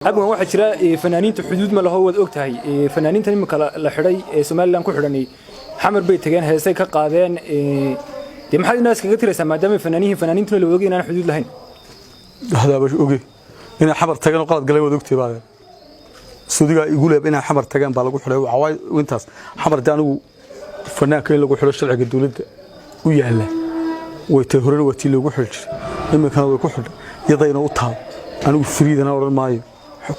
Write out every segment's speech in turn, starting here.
أبغى واحد شراء فنانين حدود ما له هو وقتها فنانين تاني مكلا لحري سومالي لان كحرني حمر بيت تجان هسه كقاذين دي محل الناس كثير سما دام فنانين تنو لو وجينا حدود لهين هذا باش اوغي هنا حمر تجان قلد قلي ودوغتي بعد سوديغا يقول ابنا حمر تجان با لغو خخري وعواي وينتاس حمر دانو فنان كاين لغو خخري شرعيga dawladda u yaala way tahoreen wati lagu xiljiray imikana way ku xidhay yadayna u taab anigu firiidana oran maayo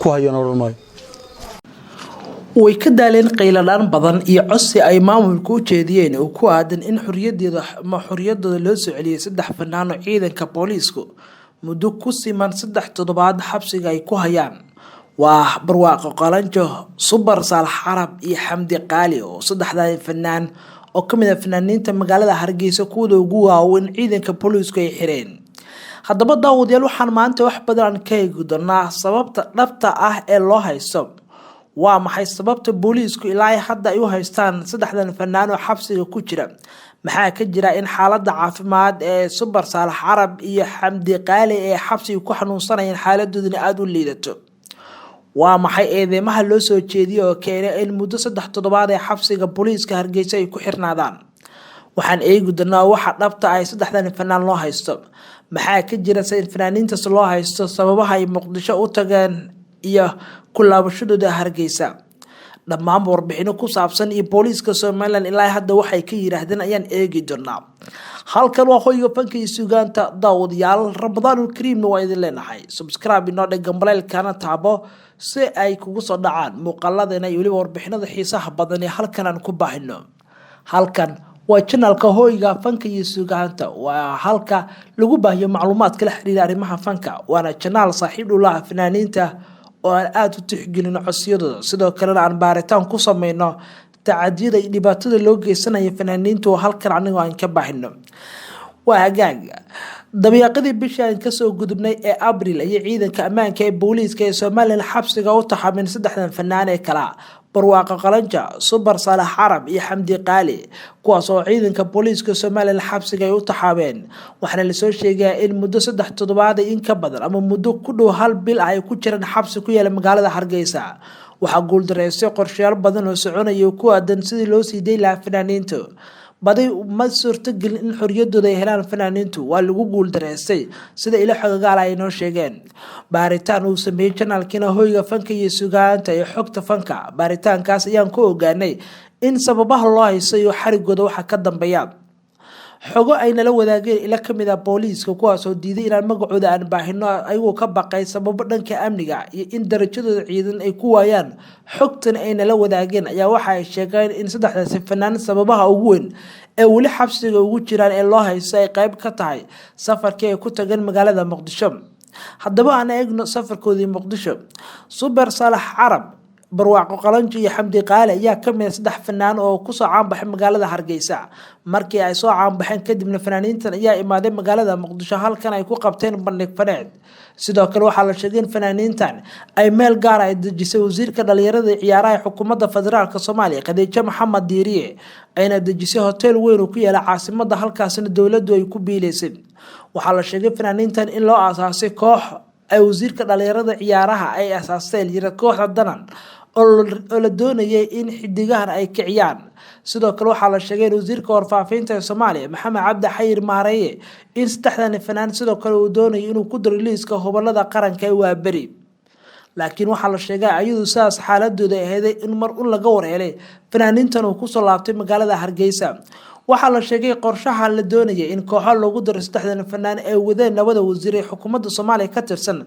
ku hayana oran maayo way ka daaleen qayladaan badan iyo codsi ay maamulku u jeediyeen oo ku aadan in xuriyadooda loo soo celiyay saddex fanaano ciidanka booliisku muddo ku siman 3 toddobaad xabsiga ay ku hayaan waa barwaaqo qalanjo super Saalax Carab iyo Xamdi Qaali oo saddexdan fanaan oo kamid ah fanaaniinta magaalada Hargeysa kuwada ugu waaweyn ciidanka booliisku ay xireen haddaba daawadayaal waxaan maanta wax badan ka eegi doonaa sababta dhabta ah ee loo haysto waa maxay sababta booliisku ilaa hadda ay u haystaan saddexdan fanaan oo xabsiga ku jira maxaa ka jira in xaaladda caafimaad ee super Saalax Carab iyo Xamdi Qaali ee xabsiga ku xanuunsanayeen xaaladooda aad u liidato waa maxay eedeymaha loo soo jeediyay oo keenay in muddo 3 toddobaad ee xabsiga booliiska Hargeysa ay ku xirnaadaan waxaan eegi doonaa waxa dhabta ay saddexdan fanaan loo haysto maxaa ka jira in fanaaniintaas loo haysto sababaha ay Muqdisho u tageen iyo ku laabashadooda Hargeysa dhammaan warbixino ku saabsan iyo booliiska Soomaaliland ilaa hadda waxay ka yiraahdeen ayaan eegi doonaa halkan waa hoyga fanka iyo suugaanta daawadayaal Ramadaanul Kariim waa idin leenahay subscribe inoo dhig gambalelkana taabo si ay kugu soo dhacaan muuqaaladeena iyo waliba warbixinada xiisaha badan ee halkan aan ku baahino halkan waa channelka hoyga fanka iyo suugaanta waa halka lagu baahiyo macluumaadka la xiriira arrimaha fanka waana channel saaxiib u leh fanaaniinta oo aad u tixgelin codsiyadooda sidoo kale aan baaritaan ku sameeyno tacadiyada iyo dhibaatada loo geysanayo fanaaniinta oo halkan anigu aan ka baahino waa hagaag dabiiqadii bishii aan ka soo gudubnay ee Abriil ay ciidanka ammaanka ee booliiska ee Soomaaliland xabsiga u taxaabeen saddexdan fanaan ee kala barwaaqo qalanja super Saalax Carab iyo Xamdi Qaali kuwaas oo ciidanka booliiska Soomaaliland xabsiga ay u taxaabeen waxaana la soo sheegay in muddo 3 toddobaad in ka badan ama muddo ku dhow hal bil ay ku jiraan xabsi ku yaala magaalada Hargeysa waxa guuldareysay qorshayaal badan oo soconaya ku aadan sidii loo sii deyn lahaa fanaaniinta baday ma suurtagal in xoriyadooda ay helaan fanaaniintu waa lagu guuldareystay sida ila xogagaal ay noo sheegeen baaritaan uu sameeyay channelkina hoyga fanka iyo suugaanta iyo xogta fanka baaritaankaas ayaan ku ogaanay in sababaha loo haysto xarigooda waxa ka dambeeya xogo ay nala wadaageen ila kamid ah booliiska kuwaas oo diiday in magacooda aan baahino ayuu ka baqay sababo dhanka amniga iyo in darajadooda ciidan ay ku waayaan xogtan ay nala wadaageen ayaa waxa ay sheegeen in saddexdaas fanaan sababaha ugu weyn ee wali xabsiga ugu jiraan ee loo haysto ay qayb ka tahay safarkii ay ku tageen magaalada Muqdisho haddaba aan eegno safarkoodii Muqdisho super Saalax Carab barwaaqo qalanjo iyo Xamdi Qaali ayaa kamid saddex fanaan oo ku soo caan baxay magaalada Hargeysa markii ay soo caan baxeen kadibna fanaaniintan ayaa imaaday magaalada Muqdisho halkan ay ku qabteen bandhig faneed sidoo kale waxa la sheegay in fanaaniintan ay meel gaar ah ay dejisay wasiirka dhalinyarada ciyaaraha xukuumadda federaalka Soomaaliya Khadiija Maxamed Diiriye ayna dejisay hotel weyn oo ku yaala caasimadda halkaasna dawladdu ay ku biileysay waxa la sheegay fanaaniintan in loo aasaasay koox ay wasiirka dhalinyarada ciyaaraha ay aasaasay yira kooxda danan oo la doonayay in xidigahan ay kiciyaan sidoo kale waxa la sheegay wasiirka warfaafinta ee Soomaaliya Maxamed Cabdi Xayir Maareeye in saddexdan fanaan sidoo kale uu doonayay inuu ku daro liiska hubalada qaranka ee waa bari laakiin waxa la sheegay ayadu saas xaaladooda ahayd in mar un laga wareelay fanaaniintan uu ku soo laabtay magaalada Hargeysa waxa la sheegay qorshaha la doonayay in kooxo lagu daro saddexdan fanaan ee wadeen labada wasiir ee xukuumadda Soomaaliya ka tirsan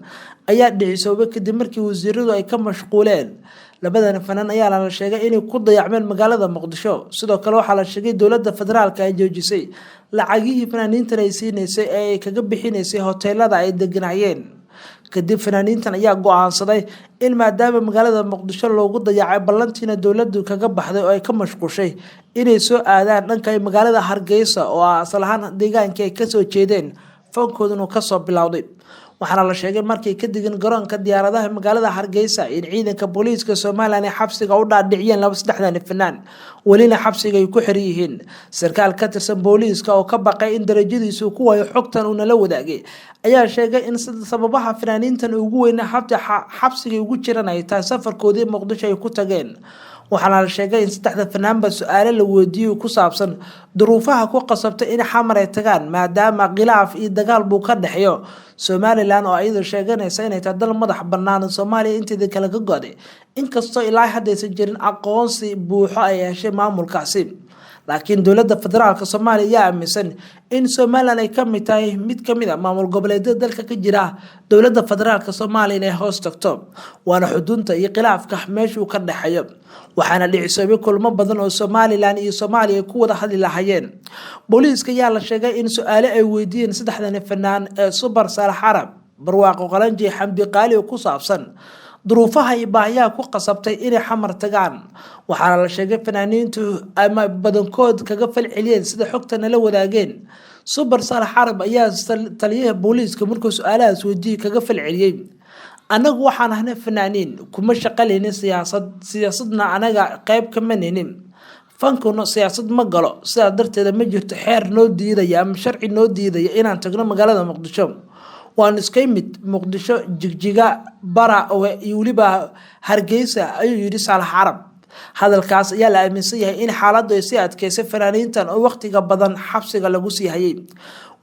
ayaa dhicisay kadib markii wasiiradu ay ka mashquuleen labadan fanaan ayaa la sheegay inay ku dayacmeen magaalada Muqdisho sidoo kale waxa la sheegay dawladda federaalka ay joojisay lacagihii fanaaniintan ay siineysay ee kaga bixinaysay hoteelada ay deganayeen kadib fanaaniintan ayaa go'aansaday in maadaama magaalada Muqdisho loogu dayacay ballantiina dawladdu kaga baxday oo ay ka mashquushay inay soo aadaan dhanka magaalada Hargeysa oo asal ahaan deegaanka ay ka soo jeedeen fankooduna ka soo bilowday waxaana la sheegay markay ka digeen garoonka diyaaradaha magaalada Hargeysa in ciidanka booliiska Soomaaliland ay xabsiga u dhaadhiciyeen saddexdan fanaan walina xabsiga ay ku xiran yihiin sarkaal ka tirsan booliiska oo ka baqay in darajadiisu ku waayo xogtan uu nala wadaagay ayaa sheegay in sababaha fanaaniintan ugu weyn xabsiga ugu jiraan ay tahay safarkoodii Muqdisho ay ku tageen waxaana la sheegay in saddexda fanaanba su'aalo la weydiiyay ku saabsan duruufaha ku qasabtay in xamar ay tagaan maadaama khilaaf iyo dagaal buu ka dhaxeeyo Somaliland oo ayadu sheeganaysa inay tahay dal madax bannaan Soomaaliya inteeda kala ka go'day inkastoo ilaa hadda aysan jirin aqoonsi buuxo ay heshay maamulkaasi laakiin dowladda federaalka Soomaaliya ayaa aaminsan in Somaliland ay ka mid tahay mid ka mid ah maamul goboleedyada dalka ka jira dowladda federaalka Soomaaliya inay hoos tagto waana xudunta iyo khilaafka meesha uu ka dhaxeeyo waxaana dhicisoobay kulamo badan oo Somaliland iyo Soomaaliya ku wada hadli lahaayeen booliiska ayaa la sheegay in su'aalo ay weydiiyeen saddexdan fanaan ee Super Saalax Carab Barwaaqo Qalanji Xamdi Qaali oo ku saabsan duruufaha iyo baahiyaha ku qasabtay inay xamar tagaan waxaana la sheegay fanaaniintu ama badankood kaga falceliyeen sida xogta nala wadaageen Super Saalax Carab ayaa taliyaha booliiska markuu su'aalahaas weydiiyay kaga falceliyay anagu waxaan ahnay fanaaniin kuma shaqalaynin siyaasadna anaga qayb ka manaynin fankuna siyaasad ma galo sidaa darteeda ma jirto xeer noo diidaya ama sharci noo diidaya inaan tagno magaalada Muqdisho waan iska mid Muqdisho jigjiga bara oo iyo waliba Hargeysa ayuu yiri Saalax Carab hadalkaas ayaa la aaminsan yahay in xaaladdu ay si adkeysay fanaaniintan oo waqtiga badan xabsiga lagu sii hayay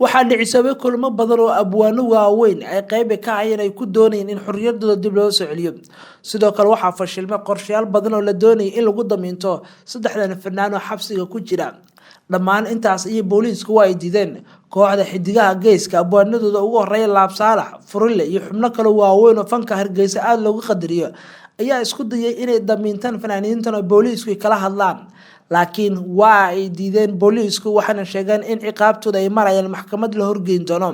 waxaa dhicisoobay kulamo badan oo abwaano waaweyn ay qayb ka hayeen ay ku doonayeen in xorriyadooda dib loo soo celiyo sidoo kale waxaa fashilmay qorshayaal badan oo la doonayay in lagu damiinto saddexdan fanaan oo xabsiga ku jira dhammaan intaas iyo booliisku waa ay diideen kooxda xidigaha geeska abwaanadooda ugu horeeya Laab Saalax Furile iyo xubno kale waaweyn oo fanka Hargeysa aad loogu qadariyo ayaa isku dayay inay damiintaan fanaaniintan oo booliisku kala hadlaan laakiin waa ay diideen booliisku waxaana sheegeen in ciqaabtooda ay marayaan maxkamad la horgeyn doono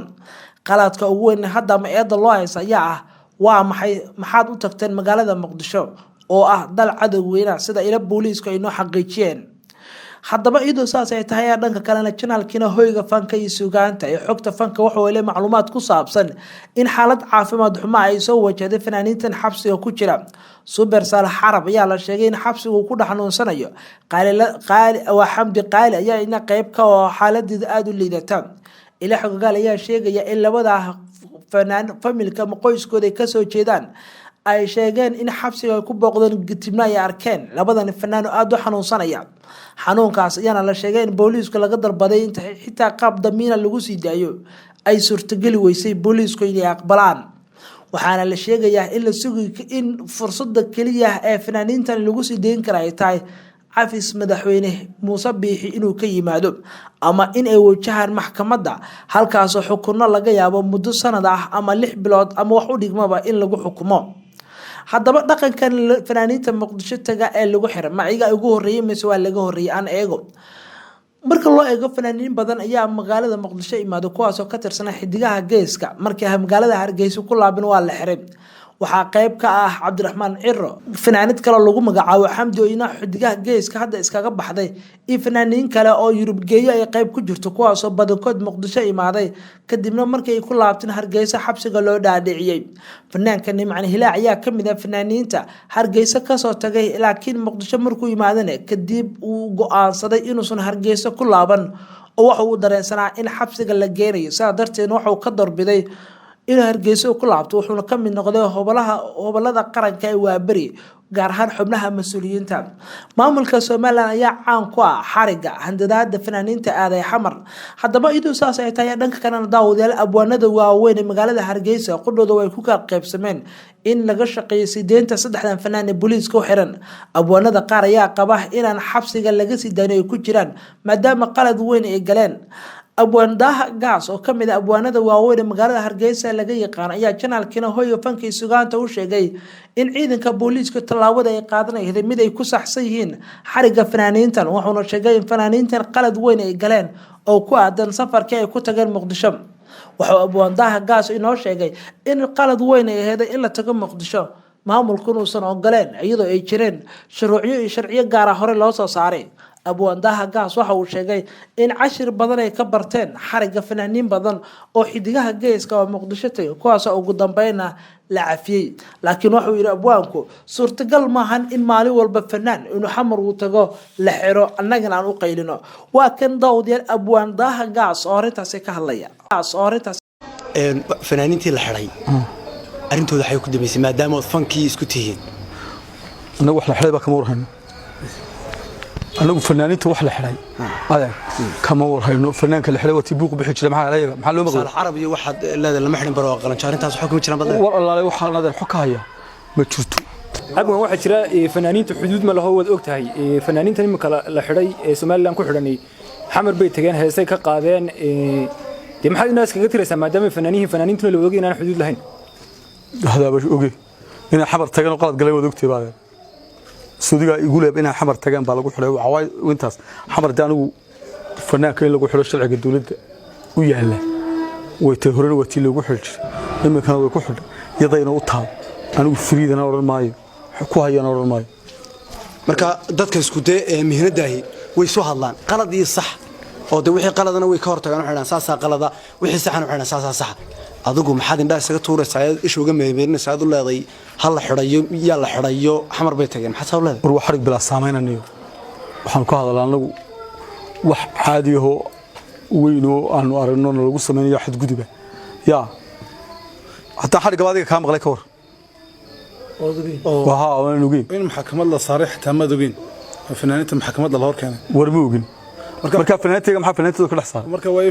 qaladka ugu weyn hadda ma eeda loo haysa ayaa waa maxaad u tagteen magaalada Muqdisho oo ah dal cadow weyn sida ila booliisku ay noo xaqiijiyeen haddaba iyadoo saas ay tahay dhanka kalena channelkiina hoyga fanka iyo suugaanta ee xogta fanka waxa uu leeyahay macluumaad ku saabsan in xaalad caafimaad xumo ay soo wajahday fanaaniintan xabsiga ku jira Super Saalax Carab ayaa la sheegay in xabsigu ku dhaxanuunsanayo qaali waa Xamdi Qaali ayaa ina qayb ka oo xaaladda aad u liidata ila xogaal ayaa sheegaya in labada fanaan familka qoyskooda ka soo jeedaan ay sheegeen in xabsiga ku booqdeen gitibna ay arkeen labadan fanaan oo aad u xanuunsanaya xanuunkaas ayaana la sheegay in booliisku laga dalbaday in xitaa qaab damiina lagu sii daayo ay suurtageli weysay booliisku inay aqbalaan waxaana la sheegayaa in la sugi in fursada kaliya ee fanaaniintan lagu sii deyn karo ay tahay cafis madaxweyne Muuse Biixi inuu ka yimaado ama in ay wajahaan maxkamadda halkaas oo xukunno laga yaabo muddo sanad ah ama 6 bilood ama wax u dhigmaba in lagu xukumo haddaba dhaqankan fanaaniinta Muqdisho taga ee lagu xiray maciga ugu horeeyay mise waa laga horeeyay aan eego marka loo eego fanaaniin badan ayaa magaalada Muqdisho imaado kuwaas oo ka tirsan xidigaha geeska markii magaalada Hargeysa ku laabin waa la xiray waxaa qayb ka ah Cabdiraxmaan Ciro fanaanid kale lagu magacaabo Xamdi oo ina xidigaha geeska hadda iskaga baxday iyo fanaaniin kale oo Yurub geeyo ay qayb ku jirto kuwaas oo badankood Muqdisho imaaday kadibna markii ay ku laabteen Hargeysa xabsiga loo dhaadhiciyay fanaanka Nimcaan Hilaac ayaa kamid ah fanaaniinta Hargeysa ka soo tagay laakiin Muqdisho markuu yimaadana kadib uu go'aansaday inuusan Hargeysa ku laaban oo waxa uu dareensanaa in xabsiga la geeyo sidaa darteed waxa uu ka dorbiday in Hargeysa ku laabto wuxuuna ka mid noqday hobalada qaranka ee Waabari gaar ahaan xubnaha mas'uuliyiinta maamulka Soomaaliland ayaa caan ku ah xariga handadaada fanaaniinta aaday xamar haddaba iyadoo saas ay tahay dhanka kalena daawadayaal abwaanada waaweyn ee magaalada Hargeysa qudhooda way ku kala qaybsameen in laga shaqeeyo sideenta saddexdan fanaan ee booliiska u xiran abwaanada qaar ayaa qaba inaan xabsiga laga sii daayo ku jiraan maadaama qalad weyn ay galeen abwaandaha gaas oo kamid ah abwaanada waaweyn ee magaalada Hargeysa laga yaqaan ayaa channelkiina hoyga fanka suugaanta u sheegay in ciidanka booliiska talaabada ay qaadanayeen mid ay ku saxsan yihiin xariga fanaaniintan wuxuuna sheegay in fanaaniintan qalad weyn ay galeen oo ku aadan safarkii ay ku tageen Muqdisho waxa abwaandaha gaas inoo sheegay in qalad weyn ay ahayd in la tago Muqdisho maamulku uusan ogoleen iyadoo ay jireen sharciyo gaar ah hore loo soo saaray abwaan daaha gaas waxa uu sheegay in cashir badan ay ka barteen xariga fanaaniin badan oo xidigaha geeska oo muqdisho tagay kuwaas oo ugu dambeynna la cafiyay laakiin waxa uu yiri abwaanku suurtagal maahan in maalin walba fanaan inuu xamar uu tago la xiro annagana aan u qaylino waa kan daawadayaal abwaan daaha gaas oo arintaas ka hadlaya fanaaniintii la xiray arintooda waxay ku dambeysay maadaama fankii isku tihiin anagu wax la xiray ba kama warhayno anagu fanaaniinta wax la xiray adeeg kama warhayno fanaanka la xiray waa tibuuq bixi jiray maxaa loo maqlay carabi iyo waxa leedahay lama xirin baro qalan jaarintaas waxa kuma jiraan badan war allaale waxa nadar xog haya ma jirto abwan waxa jira fanaaniinta xuduud ma laho wad ogtahay fanaaniinta imika la xiray Soomaaliland ku xidhanay xamar bay tageen heesay ka qaadeen dee maxay inaas kaga tiraysaa maadaama fanaaniintuna la ogeyn inaan xuduud lahayn hadaaba oge inay xamar tagaan oo qalad galay wad ogtay baa suudiga igu leeb inay xamar tagaan baa lagu xiray waxa way intaas xamar anigu fanaanka in lagu xiro sharciga dawladda u yaala way tay horena watii lagu xiro imika way ku xidhay yadayna u taal anigu firiidana oran maayo ku hayana oran maayo marka dadka isku day mihnadaahi way soo hadlaan qalad iyo sax oo de wixii qaladana way ka hortagaan waxay dhahan saasa qalada wixii saxana waxay dhahan saasa sax adigu maxaad indhaha isaga tuuraysaa isha uga meemeerinaysaa aad u leeday hal la xirayo yaa la xirayo xamar bay tageen maxaad soo leeday war wax xarig bila saameynanayo waxaan ku hadalaa anagu wax caadi ah oo weyn oo aanu aragno lagu sameeyo xad guduba yaa hatta xarig gabaadiga ka maqlay ka war waxa aan ogeyn in maxkamad la saaray xitaa ma ogeyn fanaaniinta maxkamad la hor keenay war ma ogeyn marka fanaantiga maxaa fanaantiga ku dhaxsan marka way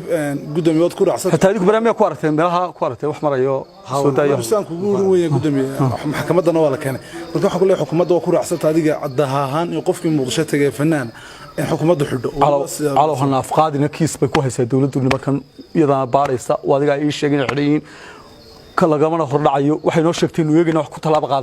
gudoomiyood ku raacsan hataa adigu barnaamij ku aragteen meelaha ku aragteen wax marayo soo daayo saan kugu weeyay gudoomiye maxkamadana waa la keenay marka waxa ku leeyahay xukuumadda waa ku raacsan adiga cadaha ahaan in qofkii muqdisho tagay fanaan in xukuumadda xidho calo hana afqaadina kiis bay ku haysaa dawladdu markan iyadana baaraysa oo adiga ay sheegeen xidhiin ka lagamana hordhacayo waxay noo sheegteen weegina wax ku talaab